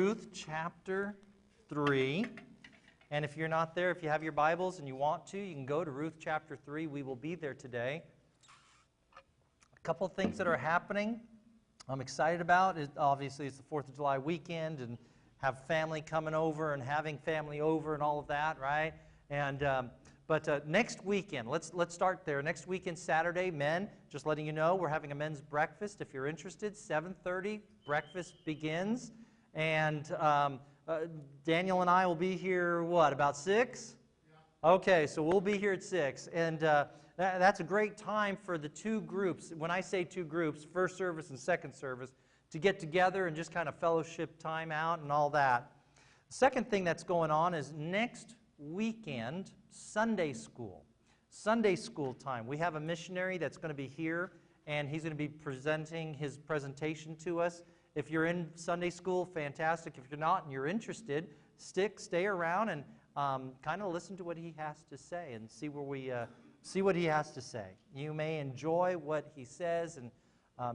Ruth chapter 3. And if you're not there, if you have your Bibles and you want to, you can go to Ruth chapter 3. We will be there today. A couple of things that are happening I'm excited about. Obviously, it's the 4th of July weekend and have family coming over and having family over and all of that, right? And But next weekend, let's start there. Next weekend, Saturday, men, just letting you know, we're having a men's breakfast. If you're interested, 7:30, breakfast begins. And Daniel and I will be here, what, about 6? Yeah. Okay, so we'll be here at 6. And that's a great time for the two groups. When I say two groups, first service and second service, to get together and just kind of fellowship time out and all that. The second thing that's going on is next weekend, Sunday school. Sunday school time. We have a missionary that's going to be here, and he's going to be presenting his presentation to us. If you're in Sunday school, fantastic. If you're not and you're interested, stay around and kind of listen to what he has to say and see what he has to say. You may enjoy what he says and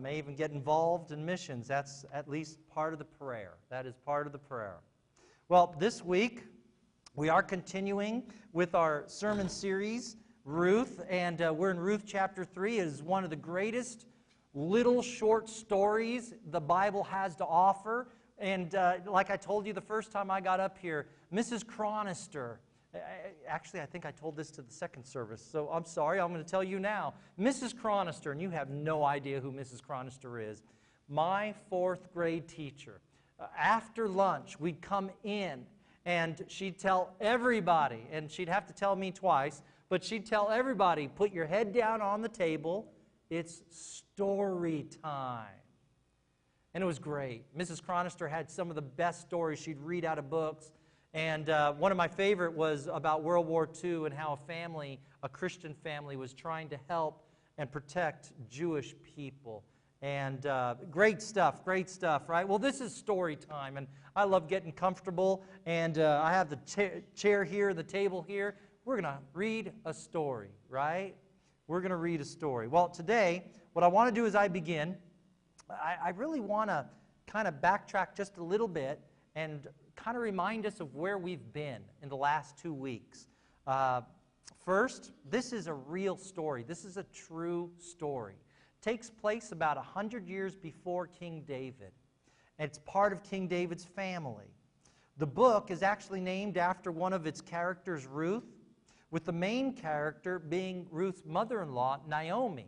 may even get involved in missions. That's at least part of the prayer. That is part of the prayer. Well, this week we are continuing with our sermon series, Ruth, and we're in Ruth chapter 3. It is one of the greatest little short stories the Bible has to offer. And like I told you the first time I got up here, Mrs. Chronister, actually I think I told this to the second service, so I'm sorry, I'm going to tell you now. Mrs. Chronister, and you have no idea who Mrs. Chronister is, my 4th grade teacher. After lunch, we'd come in, and she'd tell everybody, and she'd have to tell me twice, but she'd tell everybody, put your head down on the table, it's story time. And it was great. Mrs. Chronister had some of the best stories she'd read out of books. And one of my favorite was about World War II and how a Christian family, was trying to help and protect Jewish people. And great stuff, right? Well, this is story time, and I love getting comfortable. And I have the chair here, the table here. We're going to read a story, right? We're going to read a story. Well, today, what I want to do as I begin, I really want to kind of backtrack just a little bit and kind of remind us of where we've been in the last 2 weeks. First, this is a real story. This is a true story. It takes place about 100 years before King David. And it's part of King David's family. The book is actually named after one of its characters, Ruth, with the main character being Ruth's mother-in-law, Naomi.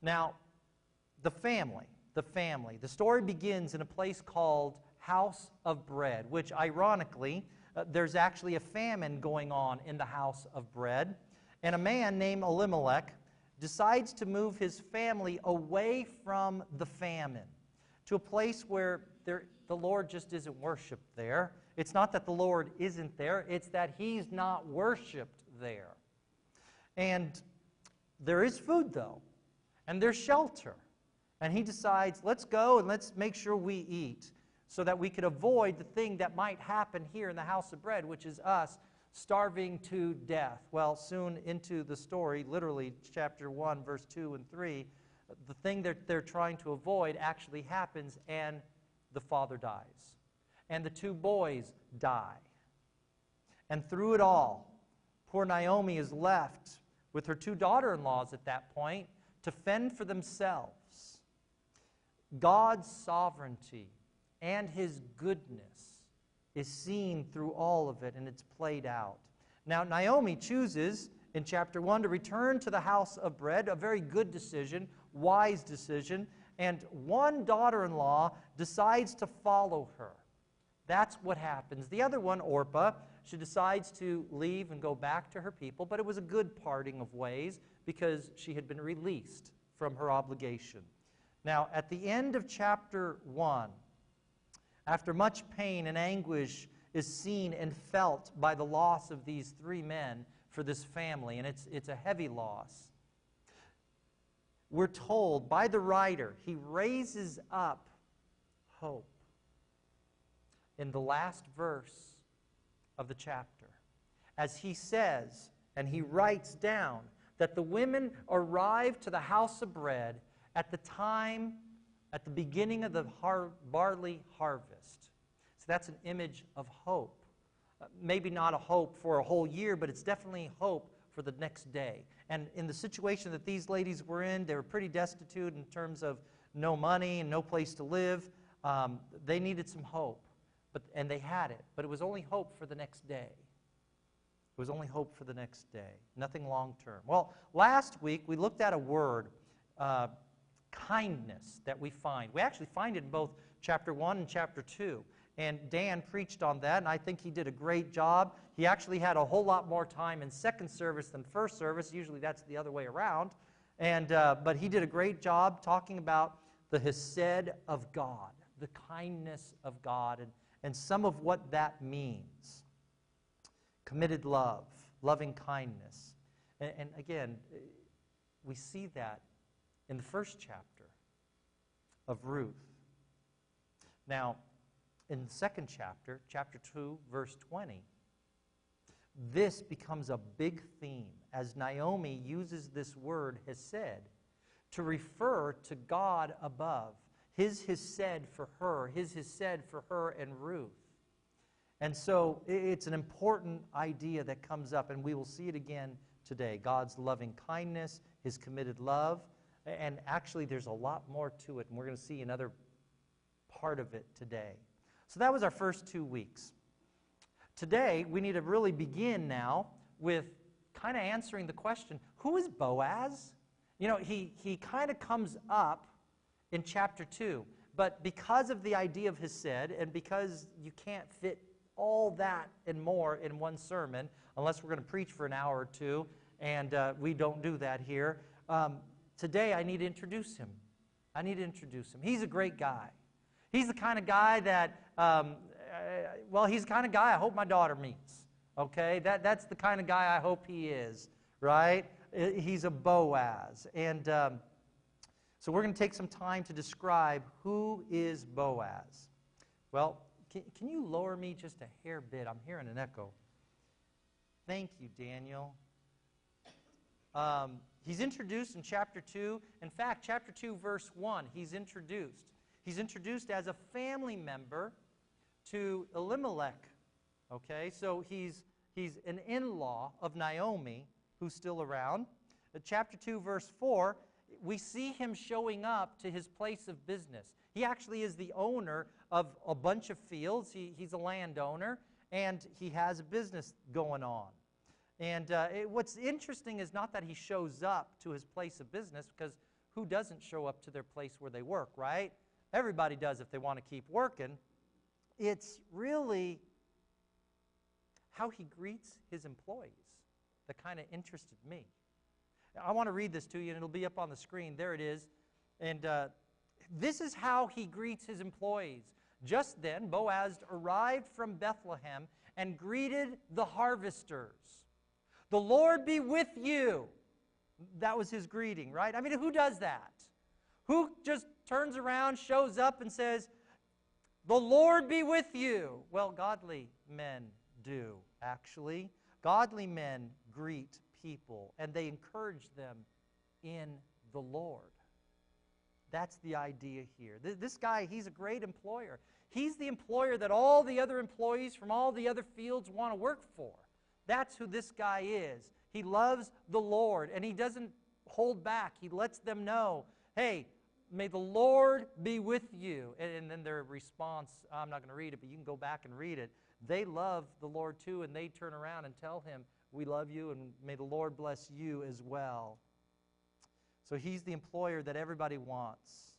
Now, the family. The story begins in a place called House of Bread, which ironically, there's actually a famine going on in the House of Bread. And a man named Elimelech decides to move his family away from the famine to a place where the Lord just isn't worshipped there. It's not that the Lord isn't there, it's that He's not worshipped there. And there is food, though, and there's shelter. And he decides, let's go and let's make sure we eat so that we could avoid the thing that might happen here in the House of Bread, which is us starving to death. Well, soon into the story, literally chapter 1, verse 2 and 3, the thing that they're trying to avoid actually happens, and the father dies. And the 2 boys die. And through it all, poor Naomi is left with her 2 daughter-in-laws at that point to fend for themselves. God's sovereignty and His goodness is seen through all of it, and it's played out. Now, Naomi chooses in chapter 1 to return to the House of Bread, a very good decision, wise decision, and one daughter-in-law decides to follow her. That's what happens. The other one, Orpah, she decides to leave and go back to her people, but it was a good parting of ways because she had been released from her obligation. Now, at the end of chapter 1, after much pain and anguish is seen and felt by the loss of these 3 men for this family, and it's a heavy loss, we're told by the writer, he raises up hope in the last verse of the chapter, as he says, and he writes down, that the women arrived to the House of Bread at the beginning of the barley harvest. So that's an image of hope. Maybe not a hope for a whole year, but it's definitely hope for the next day. And in the situation that these ladies were in, they were pretty destitute in terms of no money and no place to live. They needed some hope, and they had it. But it was only hope for the next day. It was only hope for the next day, nothing long term. Well, last week we looked at a word, kindness, that we find. We actually find it in both chapter 1 and chapter 2. And Dan preached on that, and I think he did a great job. He actually had a whole lot more time in second service than first service. Usually that's the other way around. But he did a great job talking about the hesed of God, the kindness of God, and some of what that means. Committed love, loving kindness. And again, we see that in the first chapter of Ruth. Now, in the second chapter, chapter 2, verse 20, this becomes a big theme as Naomi uses this word hesed to refer to God above. His hesed for her and Ruth. And so it's an important idea that comes up, and we will see it again today. God's loving kindness, His committed love, and actually there's a lot more to it, and we're going to see another part of it today. So that was our first 2 weeks. Today, we need to really begin now with kind of answering the question, who is Boaz? You know, he kind of comes up in chapter 2, but because of the idea of hesed, and because you can't fit all that and more in one sermon, unless we're going to preach for an hour or two, and we don't do that here, today I need to introduce him. He's a great guy. He's the kind of guy that, he's the kind of guy I hope my daughter meets, okay? That's the kind of guy I hope he is, right? He's a Boaz. And so we're going to take some time to describe who is Boaz. Well, can you lower me just a hair bit? I'm hearing an echo. Thank you, Daniel. He's introduced in chapter 2. In fact, chapter 2, verse 1, he's introduced. He's introduced as a family member to Elimelech. Okay, so he's an in-law of Naomi, who's still around. Chapter 2, verse 4, we see him showing up to his place of business. He actually is the owner of a bunch of fields. He's a landowner, and he has a business going on. And what's interesting is not that he shows up to his place of business, because who doesn't show up to their place where they work, right? Everybody does if they want to keep working. It's really how he greets his employees that kind of interested me. I want to read this to you, and it'll be up on the screen. There it is. And this is how he greets his employees. Just then, Boaz arrived from Bethlehem and greeted the harvesters. "The Lord be with you." That was his greeting, right? I mean, who does that? Who just turns around, shows up, and says, "The Lord be with you"? Well, godly men do, actually. Godly men greet people, and they encourage them in the Lord. That's the idea here. This guy, he's a great employer. He's the employer that all the other employees from all the other fields want to work for. That's who this guy is. He loves the Lord, and he doesn't hold back. He lets them know, hey, may the Lord be with you. And then their response, I'm not going to read it, but you can go back and read it. They love the Lord too, and they turn around and tell him, we love you, and may the Lord bless you as well. So he's the employer that everybody wants,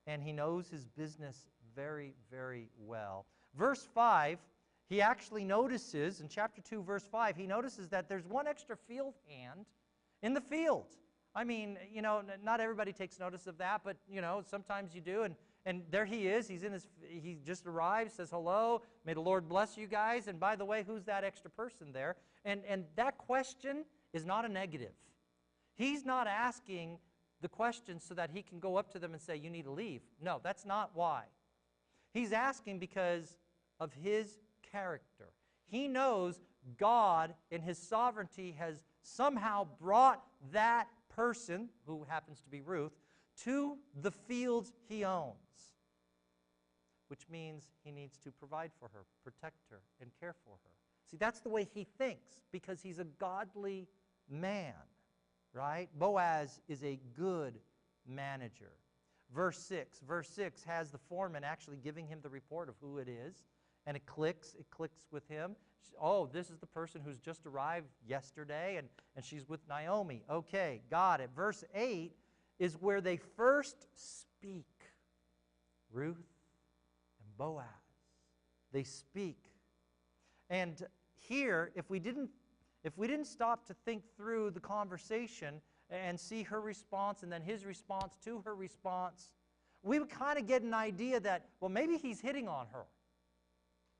and he knows his business very, very well. Verse 5, he actually notices, in chapter 2, verse 5, he notices that there's one extra field hand in the field. I mean, you know, not everybody takes notice of that, but, you know, sometimes you do. And there he is. He just arrived, says hello. May the Lord bless you guys. And by the way, who's that extra person there? And that question is not a negative. He's not asking the question so that he can go up to them and say, you need to leave. No, that's not why. He's asking because of his character. He knows God in his sovereignty has somehow brought that person, who happens to be Ruth, to the fields he owns. which means he needs to provide for her, protect her, and care for her. See, that's the way he thinks because he's a godly man, right? Boaz is a good manager. Verse 6 has the foreman actually giving him the report of who it is, and it clicks with him. Oh, this is the person who's just arrived yesterday, and she's with Naomi. Okay, got it. Verse 8 is where they first speak. Ruth and Boaz. They speak. And here, if we didn't stop to think through the conversation and see her response and then his response to her response, we would kind of get an idea that, well, maybe he's hitting on her.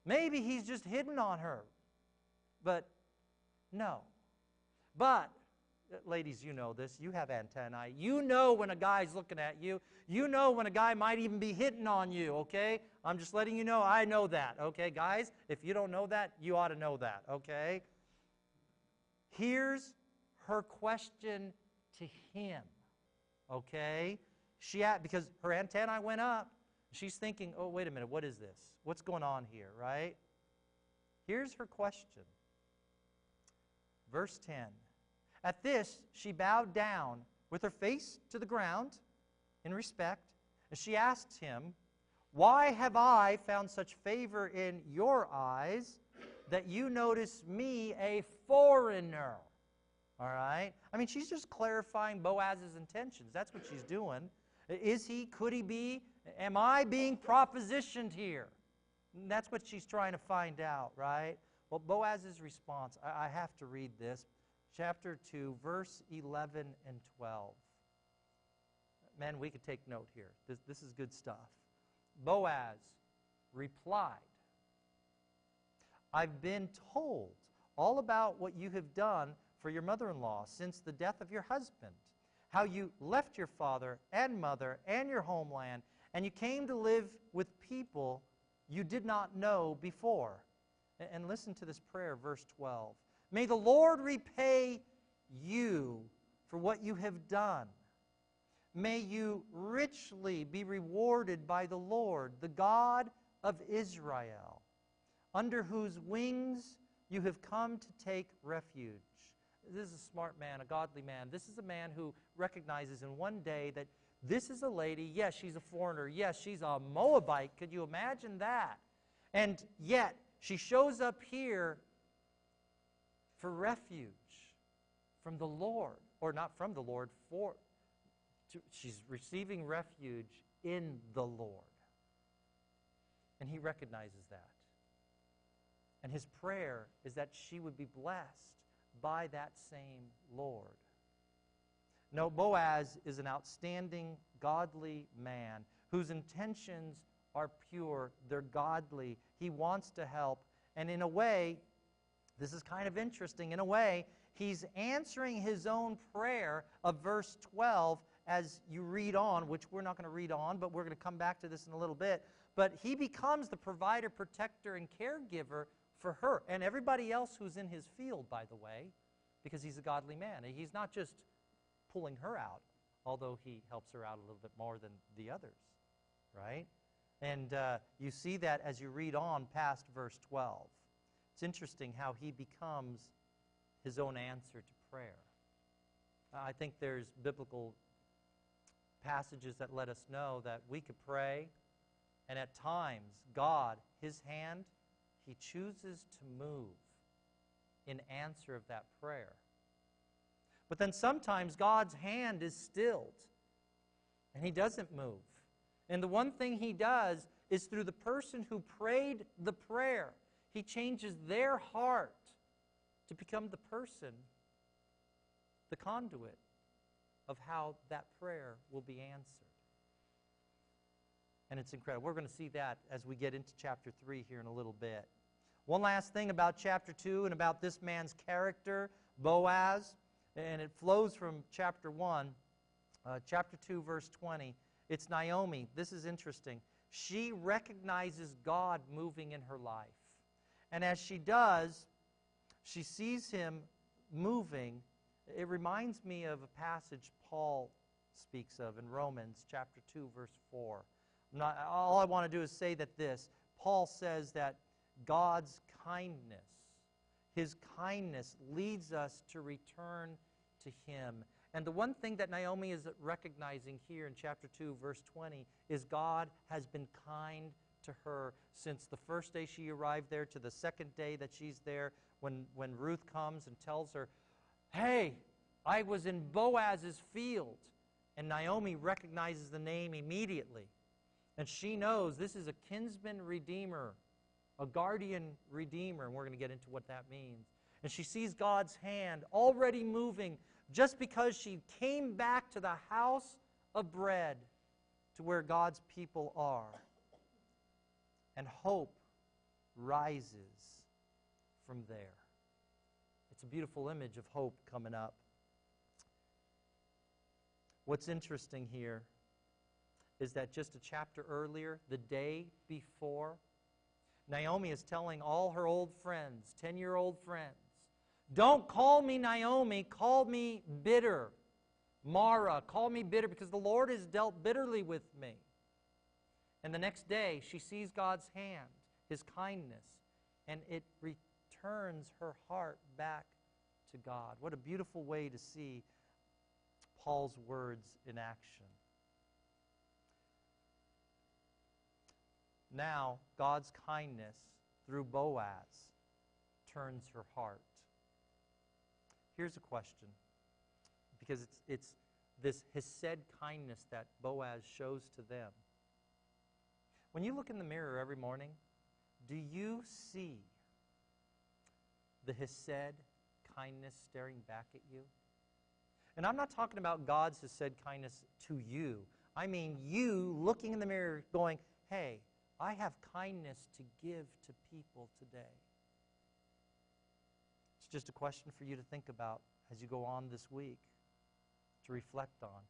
Maybe he's just hitting on her. But no. But, ladies, you know this. You have antennae. You know when a guy's looking at you. You know when a guy might even be hitting on you, okay? I'm just letting you know I know that, okay? Guys, if you don't know that, you ought to know that, okay? Here's her question to him, okay? Because her antennae went up. She's thinking, oh, wait a minute, what is this? What's going on here, right? Here's her question. Verse 10. At this, she bowed down with her face to the ground in respect, and she asked him, why have I found such favor in your eyes that you notice me a foreigner? All right? I mean, she's just clarifying Boaz's intentions. That's what she's doing. Is he? Could he be? Am I being propositioned here? And that's what she's trying to find out, right? Well, Boaz's response, I have to read this. Chapter 2, verse 11 and 12. Man, we could take note here. This is good stuff. Boaz replied, I've been told all about what you have done for your mother-in-law since the death of your husband, how you left your father and mother and your homeland, and you came to live with people you did not know before. And listen to this prayer, verse 12. May the Lord repay you for what you have done. May you richly be rewarded by the Lord, the God of Israel, under whose wings you have come to take refuge. This is a smart man, a godly man. This is a man who recognizes in one day that this is a lady, yes, she's a foreigner, yes, she's a Moabite. Could you imagine that? And yet, she shows up here for refuge from the Lord, or not from the Lord, she's receiving refuge in the Lord. And he recognizes that. And his prayer is that she would be blessed by that same Lord. No, Boaz is an outstanding, godly man whose intentions are pure. They're godly. He wants to help. And in a way, this is kind of interesting. In a way, he's answering his own prayer of verse 12 as you read on, which we're not going to read on, but we're going to come back to this in a little bit. But he becomes the provider, protector, and caregiver for her and everybody else who's in his field, by the way, because he's a godly man. He's not just pulling her out, although he helps her out a little bit more than the others, right? And you see that as you read on past verse 12. It's interesting how he becomes his own answer to prayer. I think there's biblical passages that let us know that we could pray, and at times, God, his hand, he chooses to move in answer of that prayer. But then sometimes God's hand is stilled, and he doesn't move. And the one thing he does is through the person who prayed the prayer, he changes their heart to become the person, the conduit of how that prayer will be answered. And it's incredible. We're going to see that as we get into chapter 3 here in a little bit. One last thing about chapter 2 and about this man's character, Boaz, and it flows from chapter 1, chapter 2, verse 20. It's Naomi. This is interesting. She recognizes God moving in her life. And as she does, she sees him moving. It reminds me of a passage Paul speaks of in Romans chapter 2, verse 4, All I want to do is say that this. Paul says that God's kindness, His kindness leads us to return to Him. And the one thing that Naomi is recognizing here in chapter 2, verse 20, is God has been kind to her since the first day she arrived there to the second day that she's there, when Ruth comes and tells her, hey, I was in Boaz's field. And Naomi recognizes the name immediately. And she knows this is a kinsman redeemer, a guardian redeemer, and we're going to get into what that means. And she sees God's hand already moving just because she came back to the house of bread, to where God's people are. And hope rises from there. It's a beautiful image of hope coming up. What's interesting here is that just a chapter earlier, the day before, Naomi is telling all her old friends, 10-year-old friends, don't call me Naomi, call me bitter. Mara, call me bitter, because the Lord has dealt bitterly with me. And the next day, she sees God's hand, His kindness, and it returns her heart back to God. What a beautiful way to see Paul's words in action. Now, God's kindness through Boaz turns her heart. Here's a question, because it's this hesed kindness that Boaz shows to them. When you look in the mirror every morning, do you see the hesed kindness staring back at you? And I'm not talking about God's hesed kindness to you. I mean you looking in the mirror going, hey, I have kindness to give to people today. It's just a question for you to think about as you go on this week, to reflect on.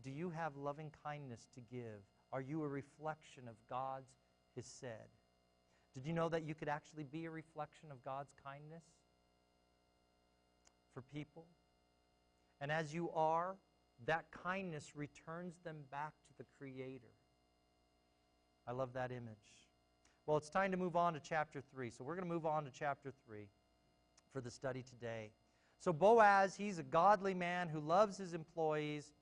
Do you have loving kindness to give? Are you a reflection of God's hesed? Did you know that you could actually be a reflection of God's kindness for people? And as you are, that kindness returns them back to the Creator. I love that image. Well, it's time to move on to chapter 3. So we're going to move on to chapter 3 for the study today. So Boaz, he's a godly man who loves his employees,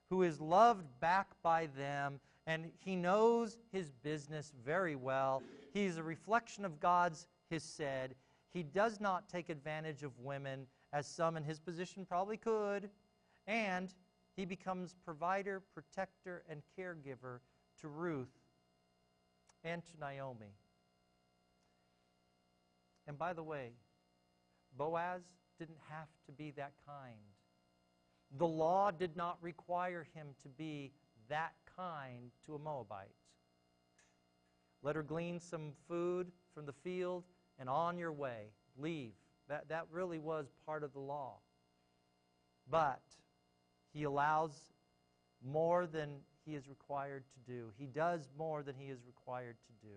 who is loved back by them, and he knows his business very well. He's a reflection of God's hesed. He does not take advantage of women, as some in his position probably could, and he becomes provider, protector, and caregiver to Ruth and to Naomi. And by the way, Boaz didn't have to be that kind. The law did not require him to be that kind to a Moabite. Let her glean some food from the field, and on your way, leave. That really was part of the law. But he allows more than he is required to do. He does more than he is required to do.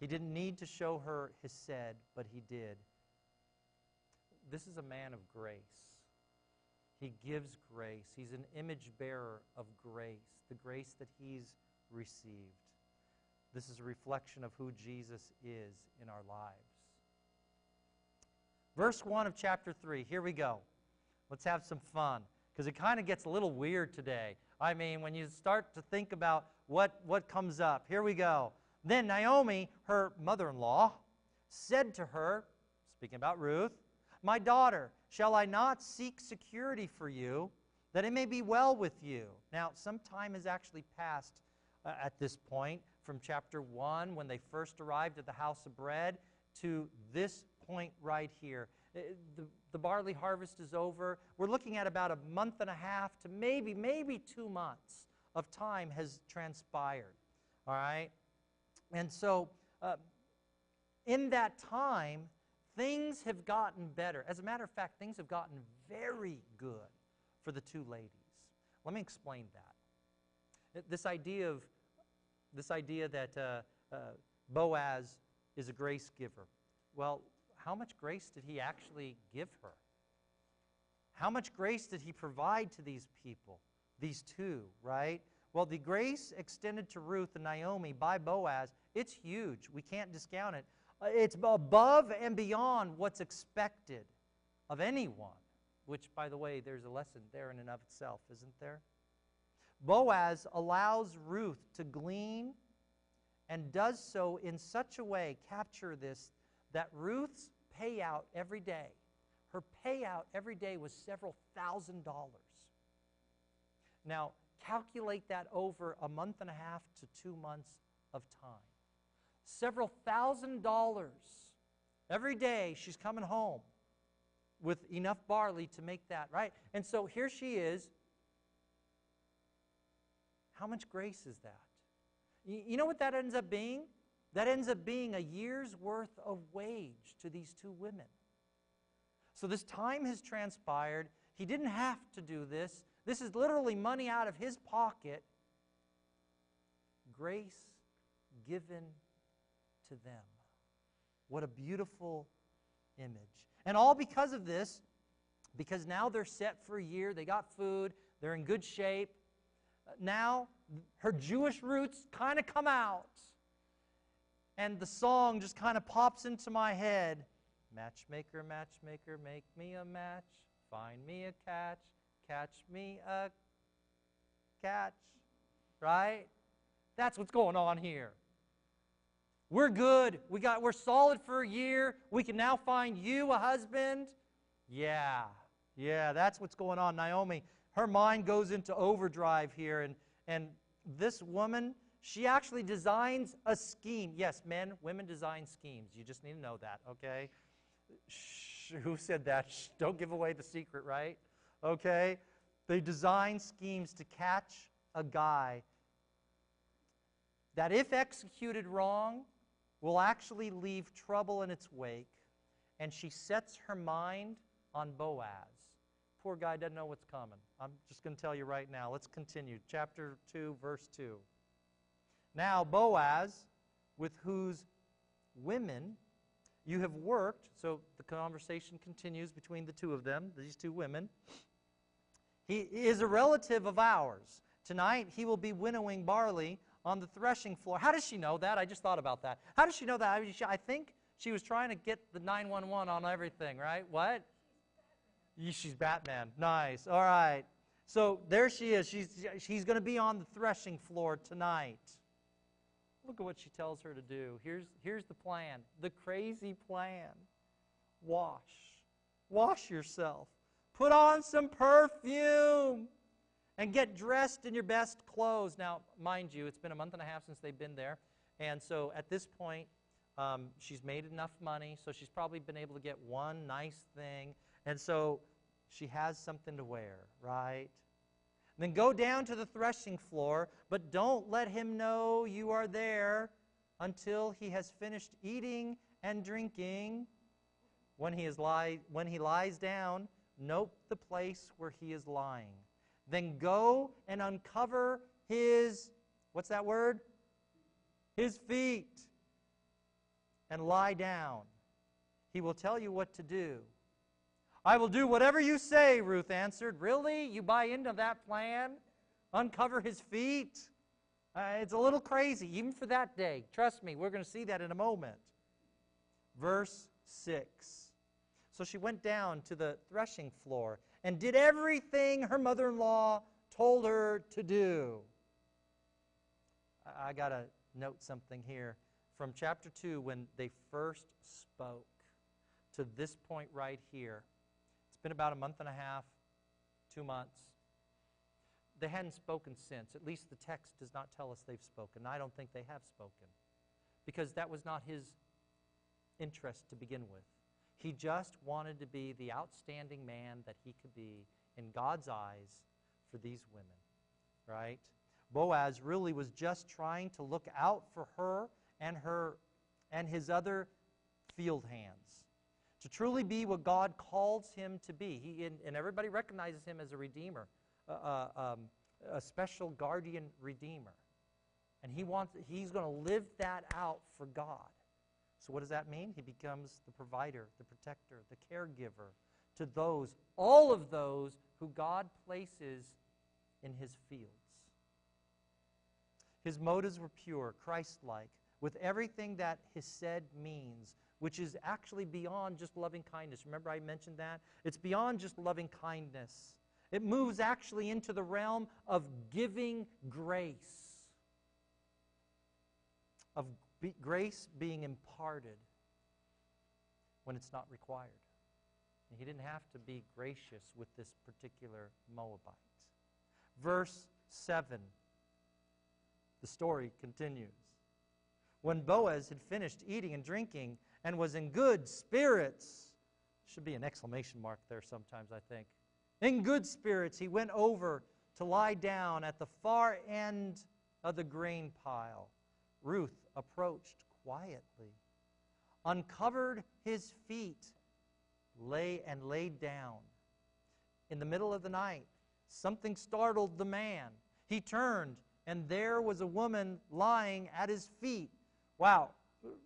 He didn't need to show her hesed, but he did. This is a man of grace. He gives grace. He's an image bearer of grace, the grace that he's received. This is a reflection of who Jesus is in our lives. Verse 1 of chapter 3. Here we go. Let's have some fun, because it kind of gets a little weird today. I mean, when you start to think about what comes up. Here we go. Then Naomi, her mother-in-law, said to her, speaking about Ruth, my daughter, shall I not seek security for you, that it may be well with you? Now, some time has actually passed at this point, from chapter 1, when they first arrived at the house of bread, to this point right here. The barley harvest is over. We're looking at about a month and a half to maybe 2 months of time has transpired. All right? And so, in that time, things have gotten better. As a matter of fact, things have gotten very good for the two ladies. Let me explain that. This idea that Boaz is a grace giver. Well, how much grace did he actually give her? How much grace did he provide to these people, these two, right? Well, the grace extended to Ruth and Naomi by Boaz, it's huge. We can't discount it. It's above and beyond what's expected of anyone, which, by the way, there's a lesson there in and of itself, isn't there? Boaz allows Ruth to glean and does so in such a way, capture this, that Ruth's payout every day, her payout every day was several $1,000s. Now, calculate that over a month and a half to 2 months of time. Several $1,000s every day she's coming home with enough barley to make that, right? And so here she is. How much grace is that? You know what that ends up being? That ends up being a year's worth of wage to these two women. So this time has transpired. He didn't have to do this. This is literally money out of his pocket. Grace given to them. What a beautiful image. And all because of this, because now they're set for a year, they got food, they're in good shape. Now her Jewish roots kind of come out. And the song just kind of pops into my head. Matchmaker, matchmaker, make me a match. Find me a catch. Catch me a catch. Right? That's what's going on here. We're good. We're solid for a year. We can now find you a husband. Yeah, that's what's going on. Naomi, her mind goes into overdrive here. And this woman, she actually designs a scheme. Yes, men, women design schemes. You just need to know that, okay? Shh, who said that? Shh, don't give away the secret, right? Okay? They design schemes to catch a guy that, if executed wrong, will actually leave trouble in its wake. And she sets her mind on Boaz. Poor guy doesn't know what's coming. I'm just going to tell you right now. Let's continue. Chapter 2, verse 2. Now Boaz, with whose women you have worked, so the conversation continues between the two of them, these two women. He is a relative of ours. Tonight he will be winnowing barley on the threshing floor. How does she know that? I just thought about that. How does she know that? I think she was trying to get the 911 on everything, right? What? She's Batman. Nice. All right. So there she is. She's going to be on the threshing floor tonight. Look at what she tells her to do. Here's the plan. The crazy plan. Wash yourself. Put on some perfume. And get dressed in your best clothes. Now, mind you, it's been a month and a half since they've been there. And so at this point, she's made enough money, so she's probably been able to get one nice thing. And so she has something to wear, right? Then go down to the threshing floor, but don't let him know you are there until he has finished eating and drinking. When he lies down, note the place where he is lying. Then go and uncover his, what's that word? His feet. And lie down. He will tell you what to do. I will do whatever you say, Ruth answered. Really? You buy into that plan? Uncover his feet? It's a little crazy, even for that day. Trust me, we're going to see that in a moment. Verse 6. So she went down to the threshing floor and did everything her mother-in-law told her to do. I got to note something here. From chapter 2, when they first spoke, to this point right here, it's been about a month and a half, 2 months. They hadn't spoken since. At least the text does not tell us they've spoken. I don't think they have spoken, because that was not his interest to begin with. He just wanted to be the outstanding man that he could be in God's eyes for these women, right? Boaz really was just trying to look out for her and his other field hands, to truly be what God calls him to be. And everybody recognizes him as a redeemer, a special guardian redeemer. And he's going to live that out for God. So what does that mean? He becomes the provider, the protector, the caregiver to all of those who God places in his fields. His motives were pure, Christ-like, with everything that Hesed means, which is actually beyond just loving kindness. Remember I mentioned that? It's beyond just loving kindness. It moves actually into the realm of giving grace, of grace being imparted when it's not required. And He didn't have to be gracious with this particular Moabite. Verse 7, the story continues. When Boaz had finished eating and drinking and was in good spirits, should be an exclamation mark there sometimes, I think. In good spirits, he went over to lie down at the far end of the grain pile. Ruth approached quietly, uncovered his feet, laid down. In the middle of the night, something startled the man. He turned, and there was a woman lying at his feet. Wow,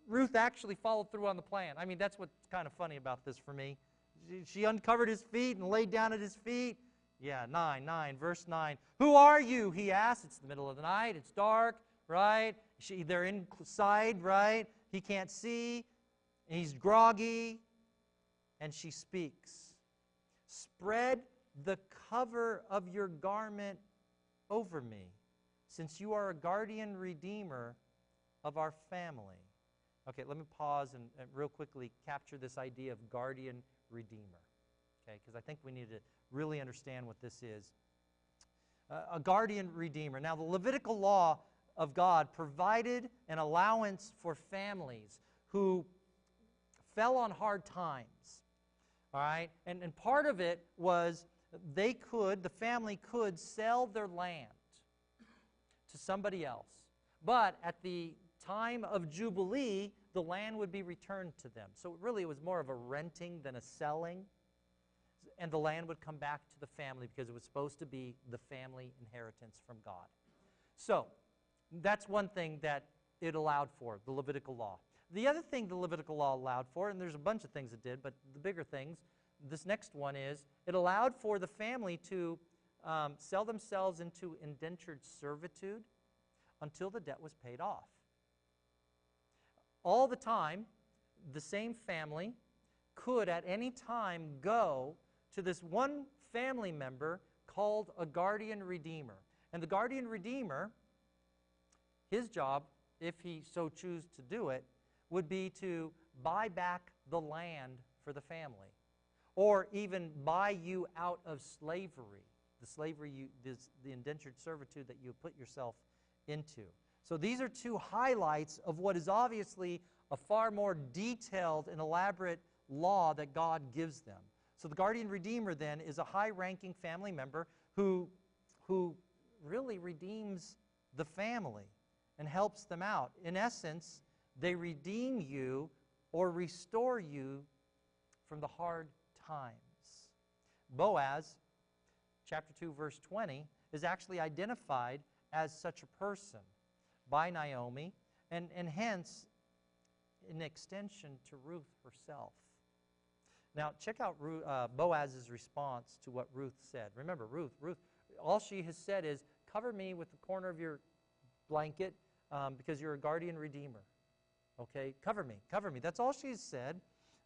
Ruth actually followed through on the plan. I mean, that's what's kind of funny about this for me. She uncovered his feet and laid down at his feet. Yeah, verse 9. Who are you? He asked. It's the middle of the night. It's dark, right? They're inside, right? He can't see. He's groggy. And she speaks. Spread the cover of your garment over me, since you are a guardian redeemer of our family. Okay, let me pause and real quickly capture this idea of guardian redeemer. Okay, because I think we need to really understand what this is. A guardian redeemer. Now, the Levitical law of God provided an allowance for families who fell on hard times. All right? And part of it was the family could sell their land to somebody else. But at the time of Jubilee, the land would be returned to them. So really it was more of a renting than a selling. And the land would come back to the family because it was supposed to be the family inheritance from God. So that's one thing that it allowed for, the Levitical law. The other thing the Levitical law allowed for, and there's a bunch of things it did, but the bigger things, this next one is, it allowed for the family to sell themselves into indentured servitude until the debt was paid off. All the time, the same family could at any time go to this one family member called a guardian redeemer. And the guardian redeemer, his job, if he so choose to do it, would be to buy back the land for the family, or even buy you out of slavery, the indentured servitude that you put yourself into. So these are two highlights of what is obviously a far more detailed and elaborate law that God gives them. So the guardian redeemer then is a high-ranking family member who really redeems the family and helps them out. In essence, they redeem you or restore you from the hard times. Boaz, chapter 2, verse 20, is actually identified as such a person by Naomi, and hence an extension to Ruth herself. Now, check out Boaz's response to what Ruth said. Remember, Ruth, all she has said is, cover me with the corner of your blanket because you're a guardian redeemer. Okay, cover me. That's all she's said.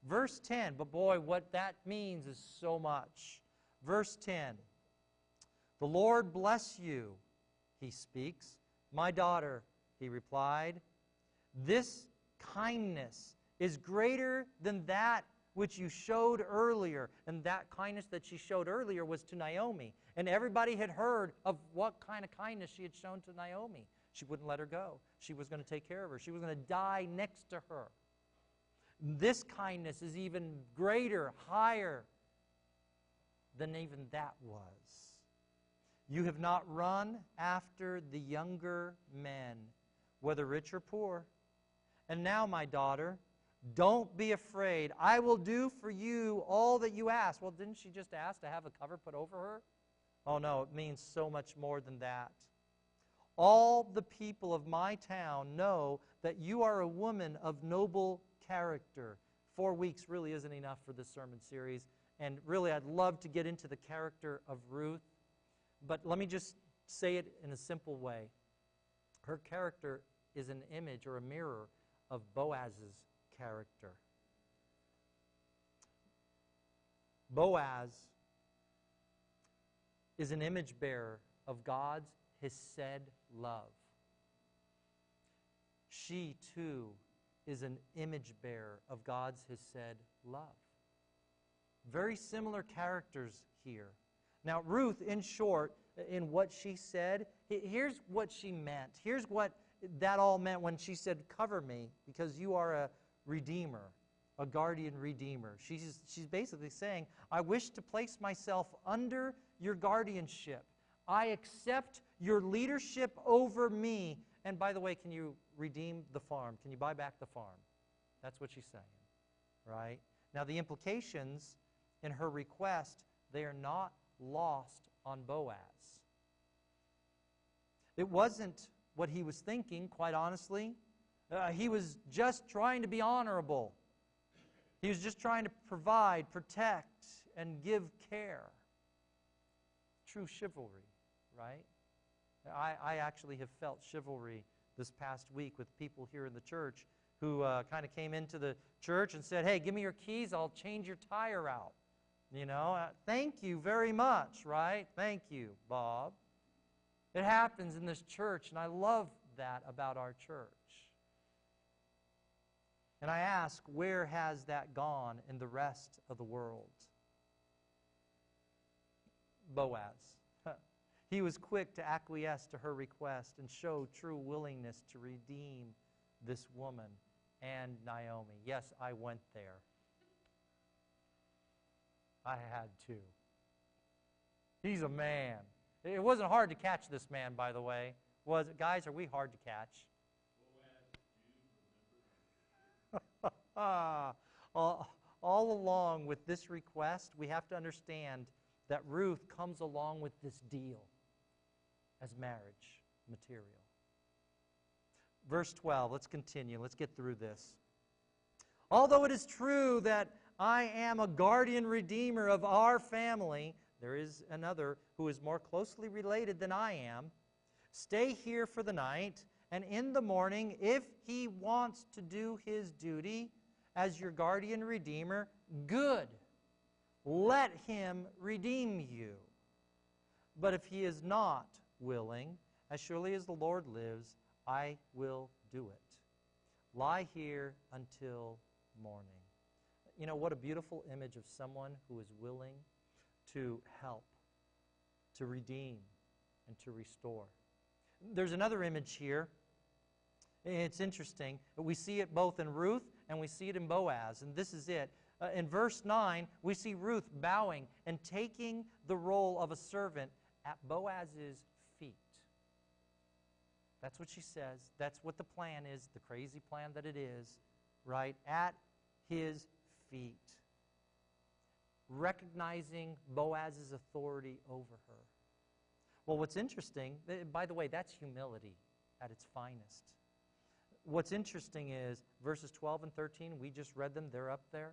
Verse 10, but boy, what that means is so much. Verse 10, the Lord bless you, he speaks. My daughter, he replied, this kindness is greater than that which you showed earlier. And that kindness that she showed earlier was to Naomi. And everybody had heard of what kind of kindness she had shown to Naomi. She wouldn't let her go. She was going to take care of her. She was going to die next to her. This kindness is even greater, higher than even that was. You have not run after the younger men, whether rich or poor. And now, my daughter, don't be afraid. I will do for you all that you ask. Well, didn't she just ask to have a cover put over her? Oh, no, it means so much more than that. All the people of my town know that you are a woman of noble character. 4 weeks really isn't enough for this sermon series. And really, I'd love to get into the character of Ruth. But let me just say it in a simple way. Her character is an image or a mirror of Boaz's character. Boaz is an image bearer of God's hesed love. She, too, is an image bearer of God's hesed love. Very similar characters here. Now, Ruth, in short, in what she said, here's what she meant. Here's what that all meant when she said, "Cover me, because you are a redeemer, a guardian redeemer." She's basically saying, I wish to place myself under your guardianship. I accept your leadership over me. And by the way, can you redeem the farm? Can you buy back the farm? That's what she's saying, right? Now, the implications in her request, they are not lost on Boaz. It wasn't what he was thinking, quite honestly. He was just trying to be honorable. He was just trying to provide, protect, and give care. True chivalry, right? I actually have felt chivalry this past week with people here in the church who kind of came into the church and said, "Hey, give me your keys, I'll change your tire out." You know, thank you very much, right? Thank you, Bob. It happens in this church, and I love that about our church. And I ask, where has that gone in the rest of the world? Boaz. He was quick to acquiesce to her request and show true willingness to redeem this woman and Naomi. Yes, I went there. I had to. He's a man. It wasn't hard to catch this man, by the way. Was it? Guys, are we hard to catch? All along with this request, we have to understand that Ruth comes along with this deal as marriage material. Verse 12, let's continue. Let's get through this. Although it is true that I am a guardian redeemer of our family, there is another who is more closely related than I am. Stay here for the night, and in the morning, if he wants to do his duty as your guardian redeemer, good. Let him redeem you. But if he is not willing, as surely as the Lord lives, I will do it. Lie here until morning. You know, what a beautiful image of someone who is willing to help, to redeem, and to restore. There's another image here. It's interesting. We see it both in Ruth and we see it in Boaz, and this is it. In verse 9, we see Ruth bowing and taking the role of a servant at Boaz's feet. That's what she says. That's what the plan is, the crazy plan that it is, right? At his feet. Recognizing Boaz's authority over her. Well, what's interesting, by the way, that's humility at its finest. What's interesting is verses 12 and 13, we just read them, they're up there.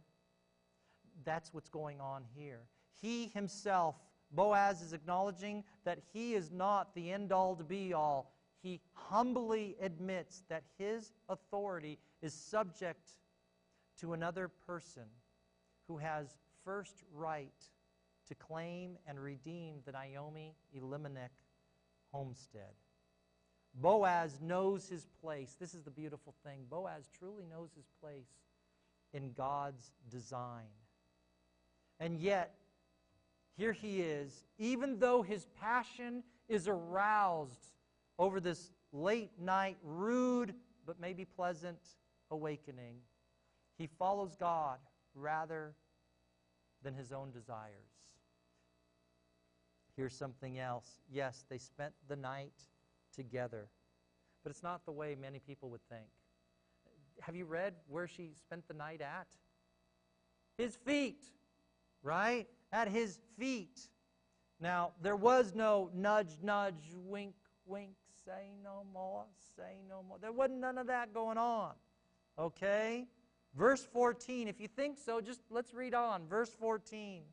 That's what's going on here. He himself, Boaz, is acknowledging that he is not the end-all to be-all. He humbly admits that his authority is subject to another person who has first right to claim and redeem the Naomi-Elimelech homestead. Boaz knows his place. This is the beautiful thing. Boaz truly knows his place in God's design. And yet, here he is, even though his passion is aroused over this late night, rude, but maybe pleasant awakening, he follows God rather than his own desires. Here's something else. Yes, they spent the night together, but it's not the way many people would think. Have you read where she spent the night at? His feet, right? At his feet. Now, there was no nudge, nudge, wink, wink, say no more, say no more. There wasn't none of that going on, okay? Verse 14, if you think so, just let's read on. Verse 14.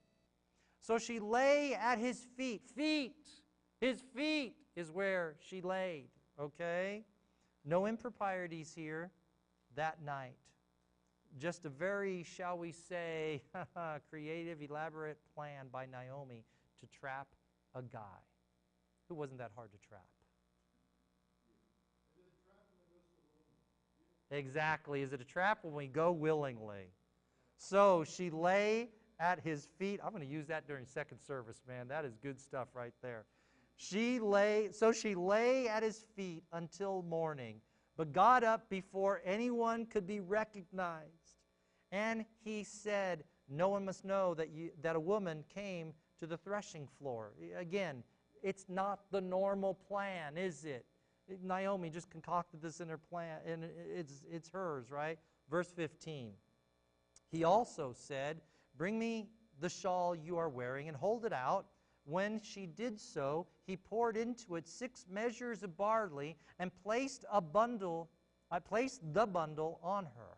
So she lay at his feet. Feet. His feet is where she laid. okay? No improprieties here that night. Just a very, shall we say, creative, elaborate plan by Naomi to trap a guy. It wasn't that hard to trap. Exactly. Is it a trap when we go willingly? So she lay at his feet. I'm going to use that during second service, man. That is good stuff right there. She lay at his feet until morning, but got up before anyone could be recognized. And he said, no one must know that a woman came to the threshing floor. Again, it's not the normal plan, is it? Naomi just concocted this in her plan, and it's hers, right? Verse 15. He also said, bring me the shawl you are wearing and hold it out. When she did so, he poured into it 6 measures of barley and placed the bundle on her.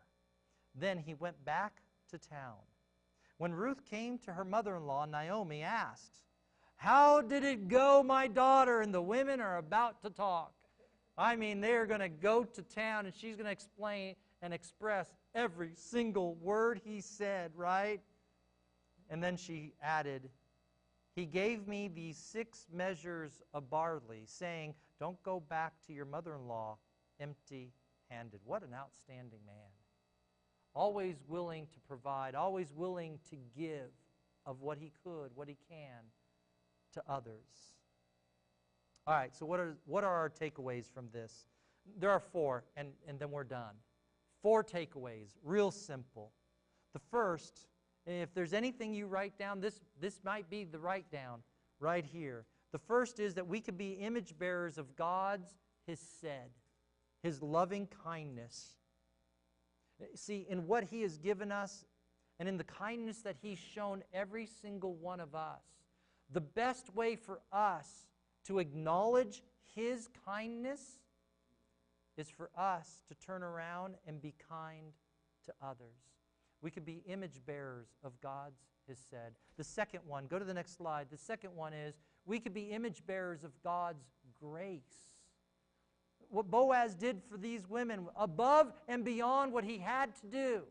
Then he went back to town. When Ruth came to her mother-in-law, Naomi asked, how did it go, my daughter? And the women are about to talk. I mean, they're going to go to town, and she's going to explain and express every single word he said, right? And then she added, he gave me these 6 measures of barley, saying, don't go back to your mother-in-law empty-handed. What an outstanding man. Always willing to provide, always willing to give of what he could, what he can, to others. All right, so what are our takeaways from this? There are 4, and then we're done. 4 takeaways, real simple. The first, if there's anything you write down, this might be the write down right here. The first is that we can be image bearers of God's, His said, His loving kindness. See, in what He has given us and in the kindness that He's shown every single one of us, the best way for us to acknowledge His kindness is for us to turn around and be kind to others. We could be image bearers of God's, His said. The second one, go to the next slide. The second one is we could be image bearers of God's grace. What Boaz did for these women, above and beyond what he had to do.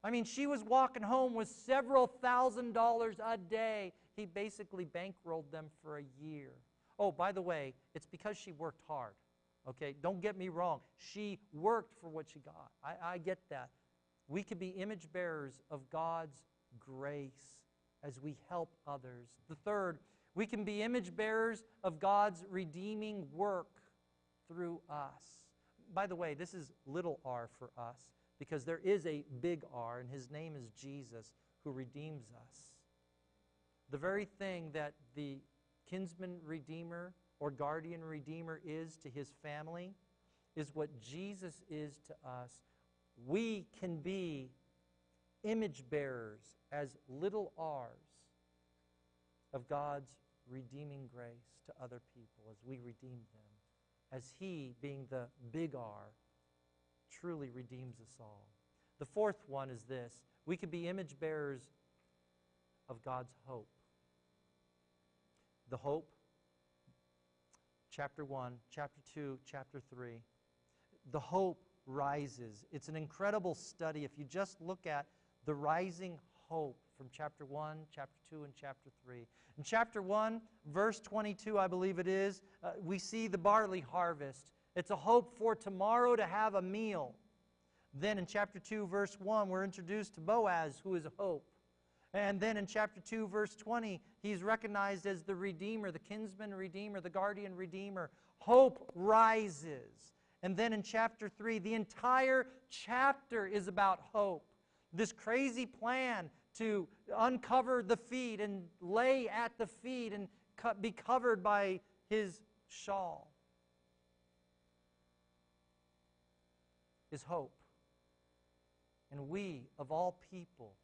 I mean, she was walking home with several $1,000s a day. He basically bankrolled them for a year. Oh, by the way, it's because she worked hard. Okay, don't get me wrong. She worked for what she got. I get that. We could be image bearers of God's grace as we help others. The third, we can be image bearers of God's redeeming work through us. By the way, this is little r for us because there is a big R, and His name is Jesus, who redeems us. The very thing that the kinsman redeemer or guardian redeemer is to his family is what Jesus is to us. We can be image bearers as little r's of God's redeeming grace to other people as we redeem them, as He, being the big R, truly redeems us all. The fourth one is this. We could be image bearers of God's hope. The hope, chapter 1, chapter 2, chapter 3. The hope rises. It's an incredible study if you just look at the rising hope from chapter 1, chapter 2, and chapter 3. In chapter 1, verse 22, I believe it is, we see the barley harvest. It's a hope for tomorrow to have a meal. Then in chapter 2, verse 1, we're introduced to Boaz, who is a hope. And then in chapter 2, verse 20, he's recognized as the Redeemer, the kinsman Redeemer, the guardian Redeemer. Hope rises. And then in chapter 3, the entire chapter is about hope. This crazy plan to uncover the feet and lay at the feet and be covered by his shawl is hope. And we, of all people,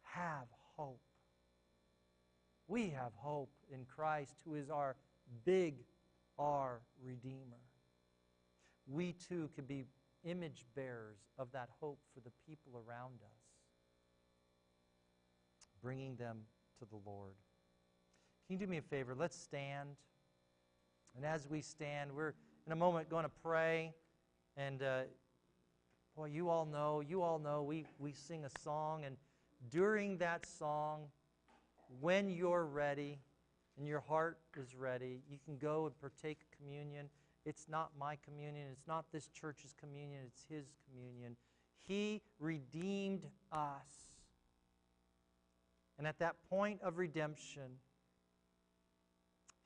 have hope. We have hope in Christ, who is our big R Redeemer. We too could be image bearers of that hope for the people around us, bringing them to the Lord. Can you do me a favor? Let's stand And as we stand, we're in a moment going to pray. And boy, you all know, we sing a song. And during that song, when you're ready and your heart is ready, you can go and partake of communion. It's not my communion. It's not this church's communion. It's His communion. He redeemed us. And at that point of redemption,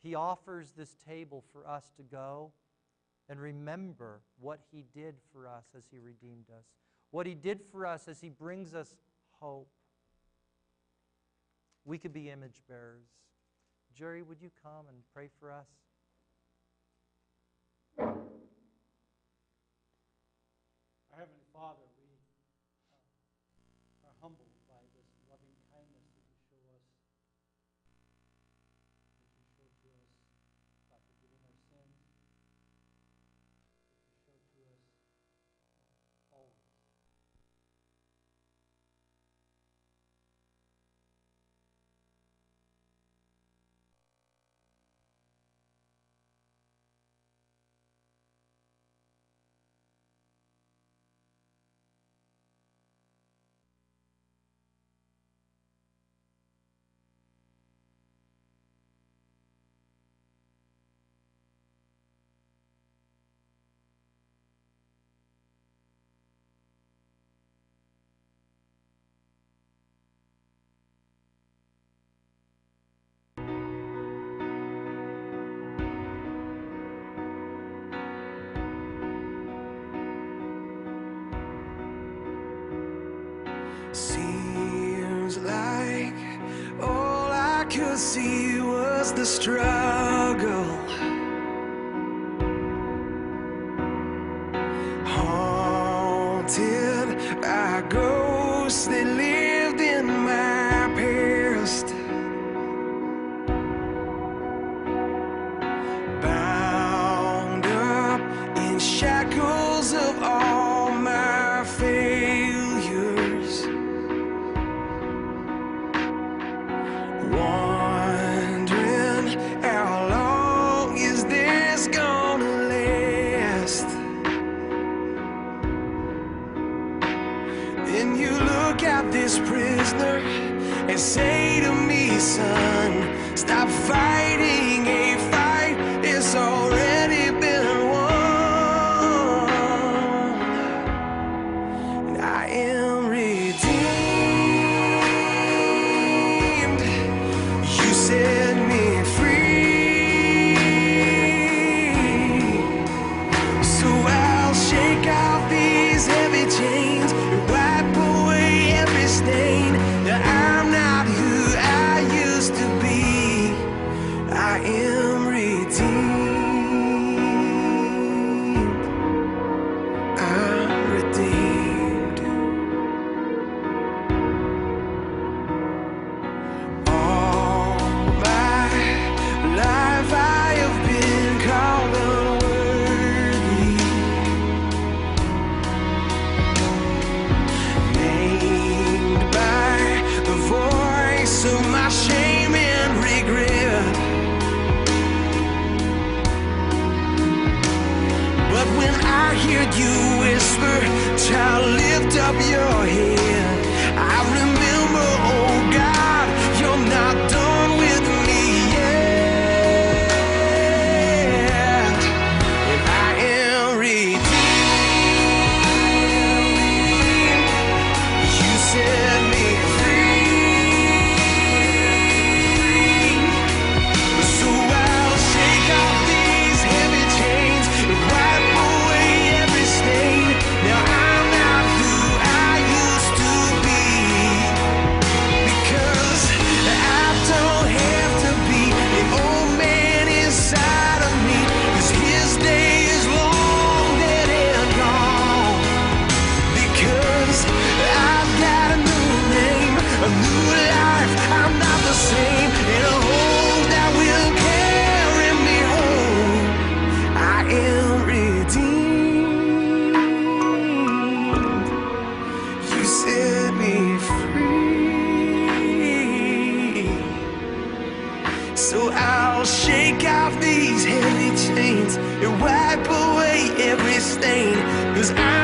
He offers this table for us to go and remember what He did for us as He redeemed us, what He did for us as He brings us hope. We could be image bearers. Jerry, would you come and pray for us? Our Heavenly Father, we are humbled by this loving kindness that you show us, that you show to us by forgiving our sins, that you show to us always. Seems like all I could see was the struggle, haunted by ghosts that lived in my past, bound up in shackles of all my failures. Wondering how long is this gonna last? And you look at this prisoner and say to me, son, stop fighting a fight that's already been won. And I am redeemed. You set me free, so I'll shake off these heavy chains and wipe away every stain. That I'm not who I used to be. I am redeemed. I'm redeemed. All my life I have been called unworthy, named by the voice of my shame and regret. But when I hear you whisper, child, lift up your head, I remember, oh God, you're not done with me yet. And I am redeemed. You set me free, so I'll shake off these heavy chains and wipe away every stain. Now I'm not who I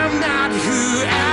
I'm not who I